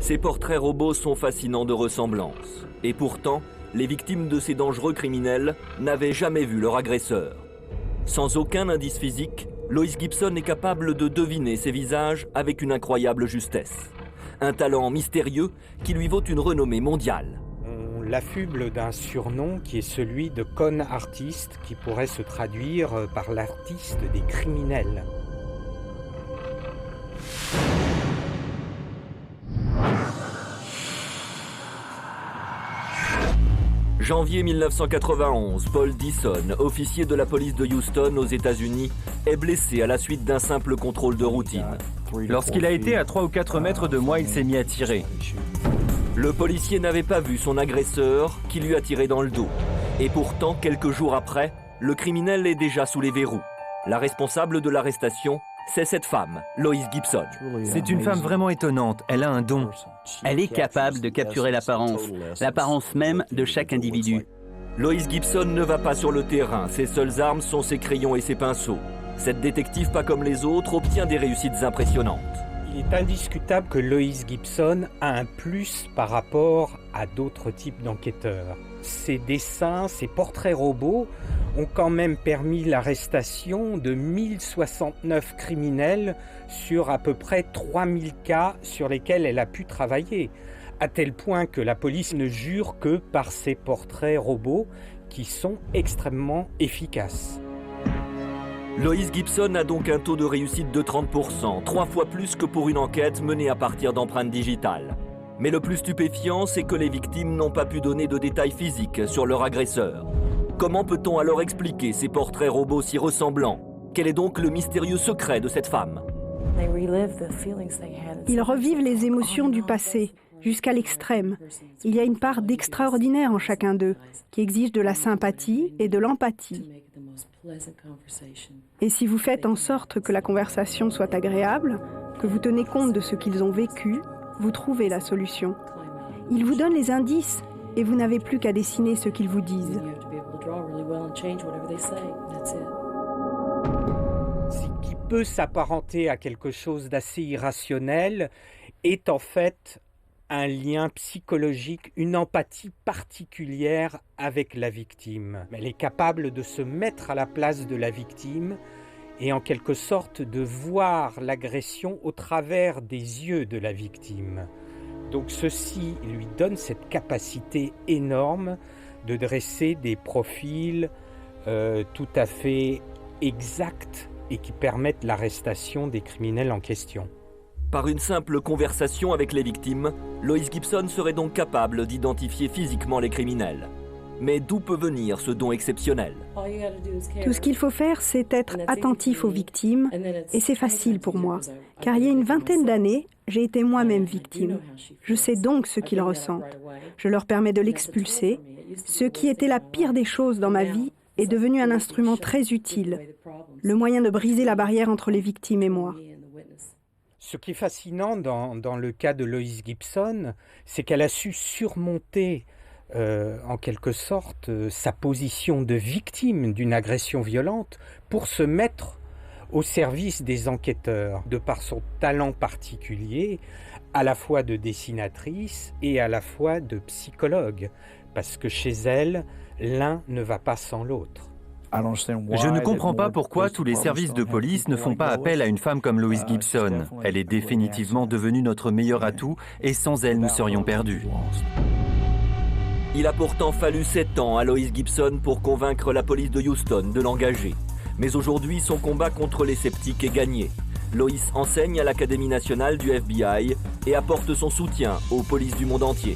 Ces portraits robots sont fascinants de ressemblance. Et pourtant, les victimes de ces dangereux criminels n'avaient jamais vu leur agresseur. Sans aucun indice physique, Lois Gibson est capable de deviner ces visages avec une incroyable justesse. Un talent mystérieux qui lui vaut une renommée mondiale. On l'affuble d'un surnom qui est celui de con artist, qui pourrait se traduire par l'artiste des criminels. Janvier 1991, Paul Dixon, officier de la police de Houston aux États-Unis, est blessé à la suite d'un simple contrôle de routine. Lorsqu'il a été à 3 ou 4 mètres de moi, il s'est mis à tirer. Le policier n'avait pas vu son agresseur qui lui a tiré dans le dos. Et pourtant, quelques jours après, le criminel est déjà sous les verrous. La responsable de l'arrestation, c'est cette femme, Lois Gibson. C'est une femme vraiment étonnante, elle a un don. Elle est capable de capturer l'apparence même de chaque individu. Lois Gibson ne va pas sur le terrain, ses seules armes sont ses crayons et ses pinceaux. Cette détective, pas comme les autres, obtient des réussites impressionnantes. Il est indiscutable que Lois Gibson a un plus par rapport à d'autres types d'enquêteurs. Ses dessins, ses portraits robots ont quand même permis l'arrestation de 1069 criminels sur à peu près 3000 cas sur lesquels elle a pu travailler, à tel point que la police ne jure que par ces portraits robots qui sont extrêmement efficaces. Lois Gibson a donc un taux de réussite de 30%, 3 fois plus que pour une enquête menée à partir d'empreintes digitales. Mais le plus stupéfiant, c'est que les victimes n'ont pas pu donner de détails physiques sur leur agresseur. Comment peut-on alors expliquer ces portraits robots si ressemblants? Quel est donc le mystérieux secret de cette femme? Ils revivent les émotions du passé, jusqu'à l'extrême. Il y a une part d'extraordinaire en chacun d'eux, qui exige de la sympathie et de l'empathie. Et si vous faites en sorte que la conversation soit agréable, que vous tenez compte de ce qu'ils ont vécu, vous trouvez la solution. Ils vous donnent les indices et vous n'avez plus qu'à dessiner ce qu'ils vous disent. Ce qui peut s'apparenter à quelque chose d'assez irrationnel est en fait un lien psychologique, une empathie particulière avec la victime. Elle est capable de se mettre à la place de la victime et en quelque sorte de voir l'agression au travers des yeux de la victime. Donc ceci lui donne cette capacité énorme de dresser des profils tout à fait exacts et qui permettent l'arrestation des criminels en question. Par une simple conversation avec les victimes, Lois Gibson serait donc capable d'identifier physiquement les criminels. Mais d'où peut venir ce don exceptionnel? Tout ce qu'il faut faire, c'est être attentif aux victimes, et c'est facile pour moi, car il y a une vingtaine d'années, j'ai été moi-même victime. Je sais donc ce qu'ils ressentent. Je leur permets de l'expulser. Ce qui était la pire des choses dans ma vie est devenu un instrument très utile, le moyen de briser la barrière entre les victimes et moi. Ce qui est fascinant dans le cas de Lois Gibson, c'est qu'elle a su surmonter en quelque sorte sa position de victime d'une agression violente pour se mettre au service des enquêteurs, de par son talent particulier, à la fois de dessinatrice et à la fois de psychologue, parce que chez elle, l'un ne va pas sans l'autre. Je ne comprends pas pourquoi tous les services de police ne font pas appel à une femme comme Lois Gibson. Elle est définitivement devenue notre meilleur atout et sans elle, nous serions perdus. Il a pourtant fallu 7 ans à Lois Gibson pour convaincre la police de Houston de l'engager. Mais aujourd'hui, son combat contre les sceptiques est gagné. Lois enseigne à l'Académie nationale du FBI et apporte son soutien aux polices du monde entier.